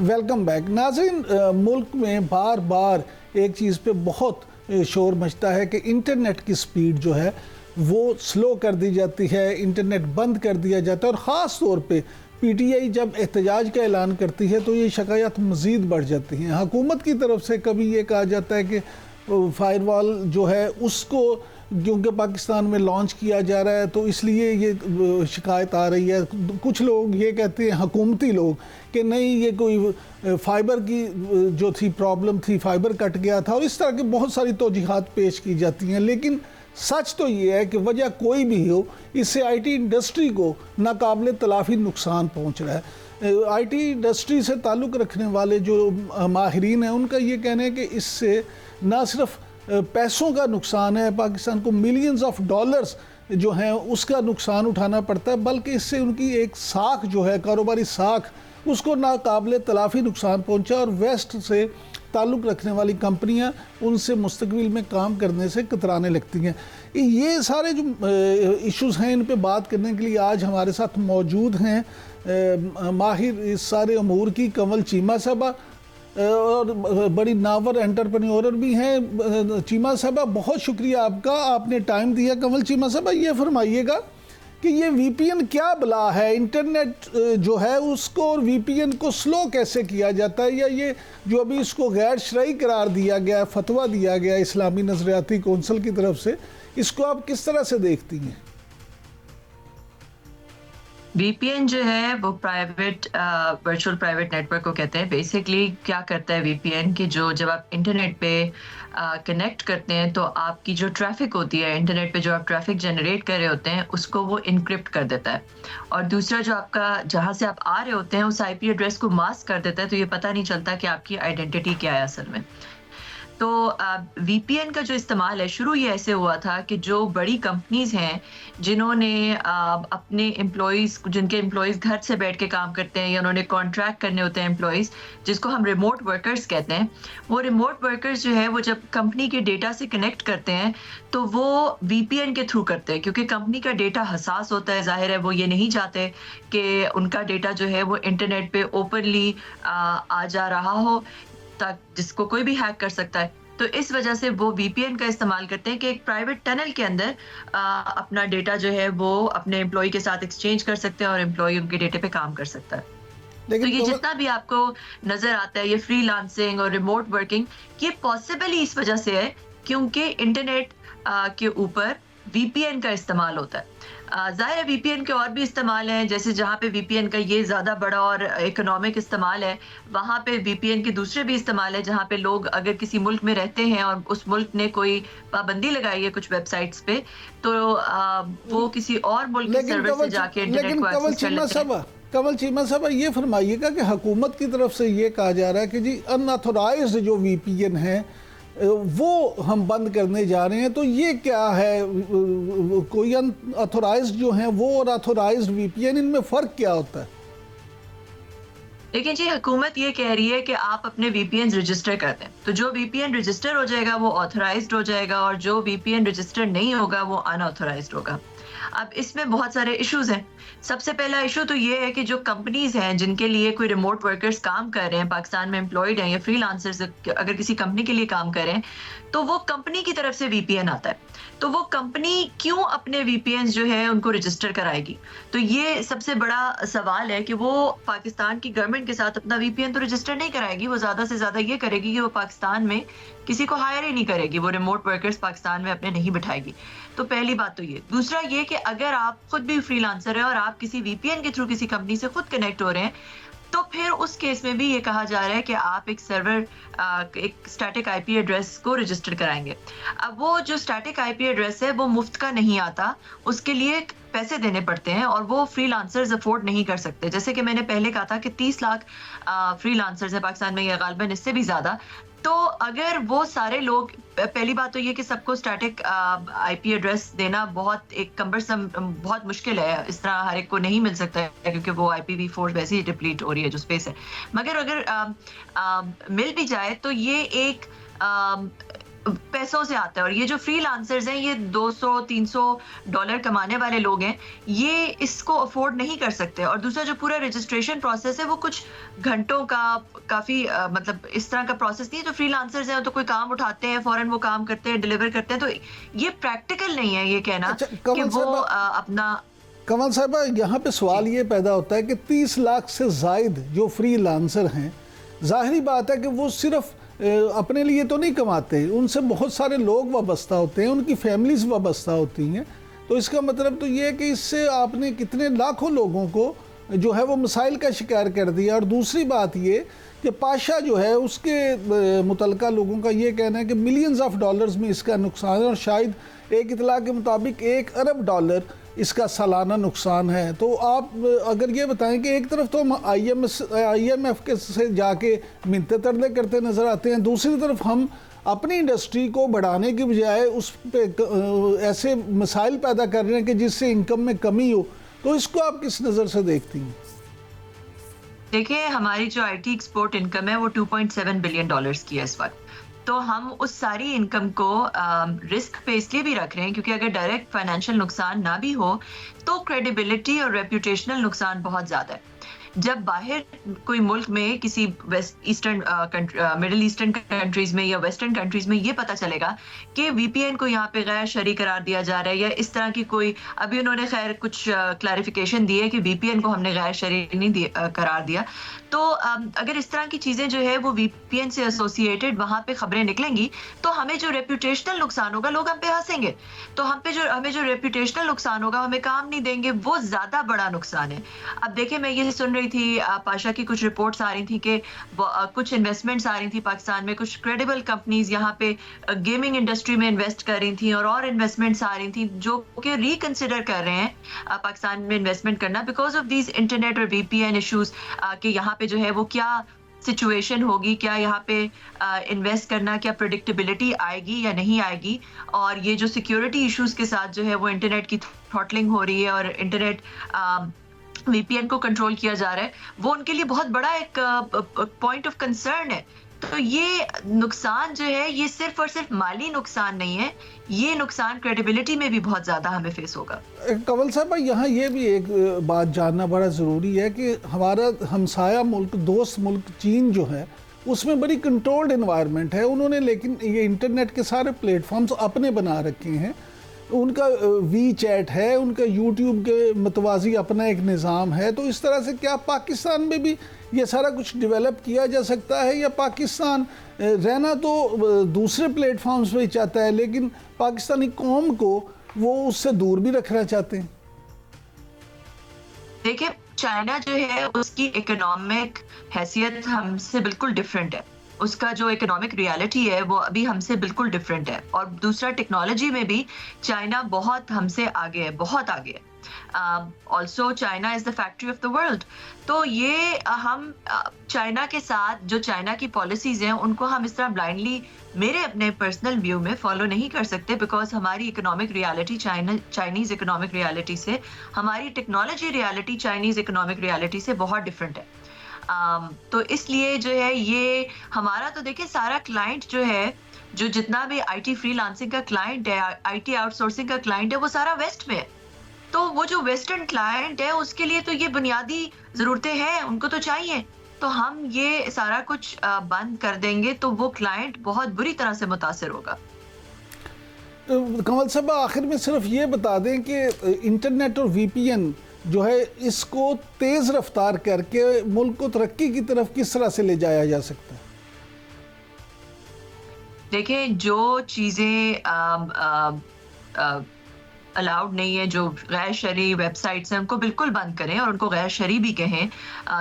Welcome back. नाज़रीन, मुल्क में बार बार एक चीज़ पे बहुत शोर मचता है कि इंटरनेट की स्पीड जो है वो स्लो कर दी जाती है, इंटरनेट बंद कर दिया जाता है, और ख़ास तौर पे PTI जब एहतजाज का ऐलान करती है तो ये शिकायत मज़ीद बढ़ जाती हैं। हुकूमत की तरफ से कभी ये कहा जाता है कि फायरवॉल जो है उसको क्योंकि पाकिस्तान में लॉन्च किया जा रहा है तो इसलिए ये शिकायत आ रही है। कुछ लोग ये कहते हैं, हुकूमती लोग, कि नहीं ये कोई फाइबर की जो थी प्रॉब्लम थी, फाइबर कट गया था, और इस तरह की बहुत सारी तौजीहात पेश की जाती हैं। लेकिन सच तो ये है कि वजह कोई भी हो, इससे आईटी इंडस्ट्री को नाकाबिले तलाफी नुकसान पहुंच रहा है। आईटी इंडस्ट्री से ताल्लुक़ रखने वाले जो माहिरीन हैं उनका ये कहना है कि इससे ना सिर्फ पैसों का नुकसान है, पाकिस्तान को मिलियंस ऑफ डॉलर्स जो हैं उसका नुकसान उठाना पड़ता है, बल्कि इससे उनकी एक साख जो है, कारोबारी साख, उसको नाकाबिले तलाफी नुकसान पहुंचा और वेस्ट से ताल्लुक़ रखने वाली कंपनियां उनसे मुस्तकबिल में काम करने से कतराने लगती हैं। ये सारे जो इश्यूज़ हैं इन पे बात करने के लिए आज हमारे साथ मौजूद हैं माहिर इस सारे अमूर की कंवल चीमा साहबा, और बड़ी नावर एंटरप्रेन्योर भी हैं। चीमा साहबा बहुत शुक्रिया आपका, आपने टाइम दिया। कंवल चीमा साहबा ये फरमाइएगा कि ये वीपीएन क्या बला है, इंटरनेट जो है उसको और वीपीएन को स्लो कैसे किया जाता है, या ये जो अभी इसको गैर शरई करार दिया गया है, फतवा दिया गया इस्लामी नज़रियाती कौंसिल की तरफ से, इसको आप किस तरह से देखती हैं? VPN जो है वो प्राइवेट वर्चुअल प्राइवेट नेटवर्क को कहते हैं। बेसिकली क्या करता है VPN कि जो जब आप इंटरनेट पे कनेक्ट करते हैं तो आपकी जो ट्रैफिक होती है इंटरनेट पे, जो आप ट्रैफिक जनरेट कर रहे होते हैं उसको वो इनक्रिप्ट कर देता है, और दूसरा जो आपका जहाँ से आप आ रहे होते हैं उस IP एड्रेस को मास्क कर देता है, तो ये पता नहीं चलता कि आपकी आइडेंटिटी क्या है असल में। तो VPN का जो इस्तेमाल है, शुरू ये ऐसे हुआ था कि जो बड़ी कंपनीज हैं जिन्होंने अपने एम्प्लॉइज़, जिनके एम्प्लॉइज़ घर से बैठ के काम करते हैं या उन्होंने कॉन्ट्रैक्ट करने होते हैं एम्प्लॉइज़, जिसको हम रिमोट वर्कर्स कहते हैं, वो रिमोट वर्कर्स जो है वो जब कंपनी के डेटा से कनेक्ट करते हैं तो वो VPN के थ्रू करते हैं, क्योंकि कंपनी का डेटा हसास होता है। जाहिर है वो ये नहीं चाहते कि उनका डेटा जो है वो इंटरनेट पे ओपनली आ जा रहा हो, जिसको कोई भी हैक कर सकता है। तो इस वजह से वो VPN का इस्तेमाल करते हैं कि एक प्राइवेट टनल के अंदर अपना डेटा जो है वो अपने एम्प्लॉय के साथ एक्सचेंज कर सकते हैं और एम्प्लॉय उनके डेटे पे काम कर सकता है। तो ये जितना भी आपको नजर आता है, ये फ्रीलांसिंग और रिमोट वर्किंग, ये पॉसिबल ही इस वजह से है क्योंकि इंटरनेट के ऊपर VPN का इस्तेमाल होता है। जाहिर है VPN के और भी इस्तेमाल हैं, जैसे जहाँ पे VPN का ये ज़्यादा बड़ा और इकोनॉमिक इस्तेमाल है, वहाँ पे VPN के दूसरे भी इस्तेमाल है, जहाँ पे लोग अगर किसी मुल्क में रहते हैं और उस मुल्क ने कोई पाबंदी लगाई है कुछ वेबसाइट्स पे, तो वो किसी और मुल्क के सर्वर से जाके इंटरनेट को एक्सेस कर लेते हैं। कंवल चीमा साहब ये फरमाइएगा कि हुकूमत की तरफ से ये कहा जा रहा है कि जी अनऑथोराइज्ड जो VPN है वो हम बंद करने जा रहे हैं, तो ये क्या है? कोई अनऑथोराइज्ड जो हैं वो और ऑथोराइज्ड VPN, इनमें फ़र्क क्या होता है? लेकिन जी हुकूमत ये कह रही है कि आप अपने VPN रजिस्टर कर दें, तो जो VPN रजिस्टर हो जाएगा वो ऑथोराइज्ड हो जाएगा, और जो VPN रजिस्टर नहीं होगा वो अनऑथोराइज्ड होगा। अब इसमें बहुत सारे इश्यूज हैं। सबसे पहला इशू तो ये है कि जो कंपनीज हैं जिनके लिए कोई रिमोट वर्कर्स काम कर रहे हैं, पाकिस्तान में एम्प्लॉयड हैं या फ्रीलांसर्स अगर किसी कंपनी के लिए काम कर रहे हैं, तो वो कंपनी की तरफ से VPN आता है, तो वो कंपनी क्यों अपने VPN जो है उनको रजिस्टर कराएगी? तो ये सबसे बड़ा सवाल है कि वो पाकिस्तान की गवर्नमेंट के साथ अपना VPN तो रजिस्टर नहीं कराएगी, वो ज़्यादा से ज़्यादा ये करेगी कि वो पाकिस्तान में किसी को हायर ही नहीं करेगी, वो रिमोट वर्कर्स पाकिस्तान में अपने नहीं बिठाएगी। तो पहली बात तो ये। दूसरा ये कि अगर आप खुद भी फ्रीलांसर है और आप किसी VPN के थ्रू किसी कंपनी से खुद कनेक्ट हो रहे हैं, तो फिर उस केस में भी ये कहा जा रहा है कि आप एक सर्वर, एक स्टैटिक IP एड्रेस को रजिस्टर कराएंगे। अब वो जो स्टैटिक IP एड्रेस है वो मुफ्त का नहीं आता, उसके लिए पैसे देने पड़ते हैं और वो फ्रीलांसर्स अफोर्ड नहीं कर सकते। जैसे कि मैंने पहले कहा था कि 30 लाख फ्रीलांसर्स हैं पाकिस्तान में, या गालिबन इससे भी ज़्यादा। तो अगर वो सारे लोग, पहली बात तो ये कि सबको स्टैटिक IP एड्रेस देना बहुत एक कम्बरसम, बहुत मुश्किल है, इस तरह हर एक को नहीं मिल सकता है क्योंकि वो IPv4 वैसे ही डिप्लीट हो रही है जो स्पेस है। मगर अगर मिल भी जाए तो ये एक पैसों से आता है, और ये जो फ्रीलांसर्स हैं ये $200-300 कमाने वाले लोग हैं, ये इसको अफोर्ड नहीं कर सकते। और दूसरा जो पूरा रजिस्ट्रेशन प्रोसेस है वो कुछ घंटों का, काफ़ी मतलब इस तरह का प्रोसेस नहीं है। जो फ्रीलांसर्स हैं तो कोई काम उठाते हैं, फौरन वो काम करते हैं, डिलीवर करते हैं, तो ये प्रैक्टिकल नहीं है ये कहना कि वो अपना। कंवल साहब यहाँ पे सवाल ये पैदा होता है कि 30 लाख से ज़ायद जो फ्रीलांसर हैं, जाहिरी बात है कि वो सिर्फ अपने लिए तो नहीं कमाते, उनसे बहुत सारे लोग वाबस्ता होते हैं, उनकी फैमिलीज वाबस्ता होती हैं। तो इसका मतलब तो ये है कि इससे आपने कितने लाखों लोगों को जो है वो मसाइल का शिकार कर दिया। और दूसरी बात ये कि पाशा जो है उसके मुतलका लोगों का ये कहना है कि मिलियंस ऑफ डॉलर्स में इसका नुकसान है और शायद एक इतला के मुताबिक $1 अरब इसका सालाना नुकसान है। तो आप अगर ये बताएं कि एक तरफ तो हम IMF के से जाके मिन्नतें तरले करते नज़र आते हैं, दूसरी तरफ हम अपनी इंडस्ट्री को बढ़ाने की बजाय उस पे ऐसे मसाइल पैदा कर रहे हैं कि जिससे इनकम में कमी हो। तो इसको आप किस नज़र से देखती हैं? देखिए, हमारी जो IT एक्सपोर्ट इनकम है वो $2.7 बिलियन की है इस वक्त। तो हम उस सारी इनकम को रिस्क पे इसलिए भी रख रहे हैं क्योंकि अगर डायरेक्ट फाइनेंशियल नुकसान ना भी हो तो क्रेडिबिलिटी और रेप्यूटेशनल नुकसान बहुत ज़्यादा है। जब बाहर कोई मुल्क में किसी west eastern middle eastern countries में या वेस्टर्न कंट्रीज में ये पता चलेगा कि VPN को यहाँ पे गैर शरई करार दिया जा रहा है या इस तरह की कोई, अभी उन्होंने खैर कुछ क्लैरिफिकेशन दी है कि VPN को हमने गैर शरई नहीं करार दिया। तो अगर इस तरह की चीज़ें जो है वो VPN से एसोसिएटेड वहाँ पे खबरें निकलेंगी तो हमें जो रेप्यूटेशनल नुकसान होगा, लोग हम पे हंसेंगे। तो हमें जो रेप्यूटेशनल नुकसान होगा, हमें काम नहीं देंगे, वो ज़्यादा बड़ा नुकसान है। अब देखिए, मैं ये सुन रही थी पाशा की कुछ रिपोर्ट्स आ रही थी कि कुछ इन्वेस्टमेंट्स आ रही थी पाकिस्तान में, कुछ क्रेडिबल कंपनीज यहाँ पे गेमिंग इंडस्ट्री में इन्वेस्ट कर रही थी और इन्वेस्टमेंट्स आ रही थी जो कि रिकंसिडर कर रहे हैं पाकिस्तान में इन्वेस्टमेंट करना बिकॉज ऑफ दीज इंटरनेट और VPN इश्यूज कि यहाँ पे जो है वो क्या सिचुएशन होगी, क्या यहाँ पे इन्वेस्ट करना, क्या प्रेडिक्टेबिलिटी आएगी या नहीं आएगी। और ये जो सिक्योरिटी इश्यूज के साथ जो है वो इंटरनेट की थ्रॉटलिंग हो रही है और इंटरनेट VPN को कंट्रोल किया जा रहा है, वो उनके लिए बहुत बड़ा एक पॉइंट ऑफ कंसर्न है। तो ये नुकसान जो है ये सिर्फ और सिर्फ माली नुकसान नहीं है, ये नुकसान क्रेडिबिलिटी में भी बहुत ज़्यादा हमें फेस होगा। कंवल साहब, यहाँ ये भी एक बात जानना बड़ा ज़रूरी है कि हमारा हमसाया मुल्क, दोस्त मुल्क चीन जो है उसमें बड़ी कंट्रोल्ड इन्वायरमेंट है उन्होंने, लेकिन ये इंटरनेट के सारे प्लेटफॉर्म्स अपने बना रखे हैं। उनका WeChat है, उनका YouTube के मतवाजी अपना एक निज़ाम है। तो इस तरह से क्या पाकिस्तान में भी ये सारा कुछ डेवलप किया जा सकता है या पाकिस्तान रहना तो दूसरे प्लेटफॉर्म्स पे चाहता है लेकिन पाकिस्तानी कौम को वो उससे दूर भी रखना चाहते हैं? देखिए, चाइना जो है उसकी इकोनॉमिक हैसियत हमसे बिल्कुल डिफरेंट है, उसका जो इकोनॉमिक रियलिटी है वो अभी हमसे बिल्कुल डिफरेंट है। और दूसरा, टेक्नोलॉजी में भी चाइना बहुत हमसे आगे है, बहुत आगे है। Also China is the factory of the world. तो ये हम चाइना के साथ जो चाइना की पॉलिसीज हैं उनको हम इस तरह ब्लाइंडली मेरे अपने पर्सनल व्यू में फॉलो नहीं कर सकते बिकॉज हमारी economic reality Chinese economic reality से, हमारी technology reality Chinese economic reality से बहुत डिफरेंट है। तो इसलिए जो है ये हमारा तो देखिए सारा क्लाइंट जो है, जो जितना भी IT फ्रीलांसिंग का क्लाइंट है, IT आउटसोर्सिंग का क्लाइंट है, वो सारा वेस्ट में है। तो वो जो वेस्टर्न क्लाइंट है उसके लिए तो ये बुनियादी ज़रूरतें हैं, उनको तो चाहिए। तो हम ये सारा कुछ बंद कर देंगे तो वो क्लाइंट बहुत बुरी तरह से मुतासिर होगा। कंवल साहब, आखिर में सिर्फ ये बता दें कि इंटरनेट और VPN जो है इसको तेज़ रफ्तार करके मुल्क को तरक्की की तरफ किस तरह से ले जाया जा सकता है? देखिए, जो चीज़ें अलाउड नहीं है, जो गैर शरई वेबसाइट्स हैं उनको बिल्कुल बंद करें और उनको गैर शरई भी कहें।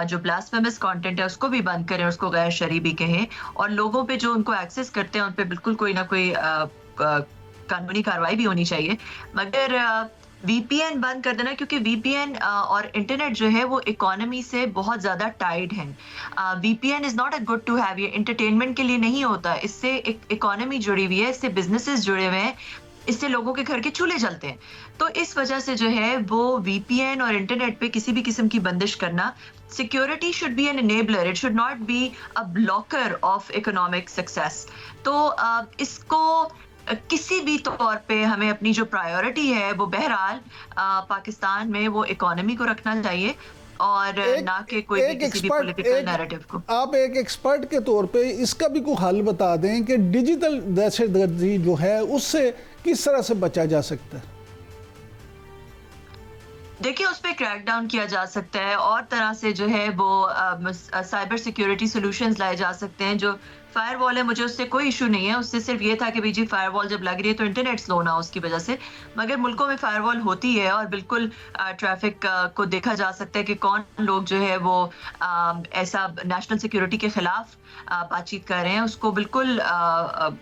जो ब्लास्फेमस कंटेंट है उसको भी बंद करें, उसको गैर शरई भी कहें। और लोगों पे जो उनको एक्सेस करते हैं उन पे बिल्कुल कोई ना कोई कानूनी कार्रवाई भी होनी चाहिए। मगर VPN बंद कर देना, क्योंकि VPN और इंटरनेट जो है वो इकोनॉमी से बहुत ज़्यादा टाइड है। VPN is not a good to have, ये इंटरटेनमेंट के लिए नहीं होता, इससे एक इकोनॉमी जुड़ी हुई है, इससे बिजनेसेस जुड़े हुए हैं, इससे लोगों के घर के चूल्हे जलते हैं। तो इस वजह से जो है वो VPN और इंटरनेट पे किसी भी किस्म की बंदिश करना, security should be an enabler, it should not be a blocker of economic success. तो इसको किसी भी तौर पे हमें अपनी जो प्रायोरिटी है वो बहरहाल पाकिस्तान में वो इकोनॉमी को रखना चाहिए और ना कि कोई भी किसी भी पॉलिटिकल नैरेटिव को। आप एक एक्सपर्ट के तौर पे इसका भी कोई हल बता दें कि डिजिटल दहशतगर्दी जो है उससे किस तरह से बचा जा सकता है? देखिए, उस पर क्रैक डाउन किया जा सकता है और तरह से जो है वो साइबर सिक्योरिटी सॉल्यूशंस लाए जा सकते हैं जो फायरवॉल है, मुझे उससे कोई इशू नहीं है, उससे सिर्फ ये था कि भाई जी फायरवॉल जब लग रही है तो इंटरनेट स्लो ना हो उसकी वजह से। मगर मुल्कों में फायरवॉल होती है और बिल्कुल ट्रैफिक को देखा जा सकता है कि कौन लोग जो है वो ऐसा नेशनल सिक्योरिटी के खिलाफ बातचीत कर रहे हैं, उसको बिल्कुल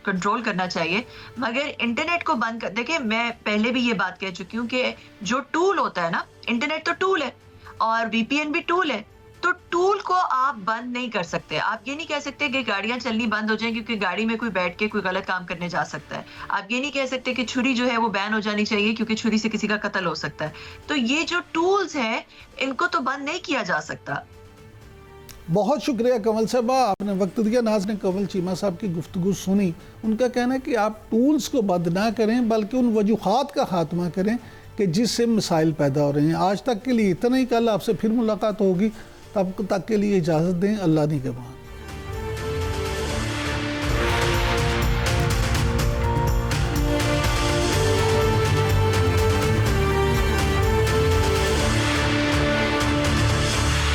कंट्रोल करना चाहिए। मगर इंटरनेट को बंद कर, देखिए मैं पहले भी ये बात कह चुकी हूँ कि जो टूल होता है ना, इंटरनेट तो टूल है और वीपीएन भी टूल है, तो टूल को आप बंद नहीं कर सकते। आप ये नहीं कह सकते कि गाड़ियां चलनी बंद हो जाएं क्योंकि गाड़ी में कोई बैठ के कोई गलत काम करने जा सकता है। आप ये नहीं कह सकते कि छुरी जो है वो बैन हो जानी चाहिए क्योंकि छुरी से किसी का कत्ल हो सकता है। तो ये जो टूल्स हैं इनको तो बंद नहीं किया जा सकता। बहुत शुक्रिया कंवल साहबा, आपने वक्त दिया। नाज़रीन, कंवल चीमा साहब की गुफ्तगू सुनी। उनका कहना है कि आप टूल्स को बंद ना करें बल्कि उन वजूहात का खात्मा करें कि जिससे मसाइल पैदा हो रहे हैं। आज तक के लिए इतना ही, कल आपसे फिर मुलाकात होगी, तब तक के लिए इजाज़त दें। अल्लाह निगहबान।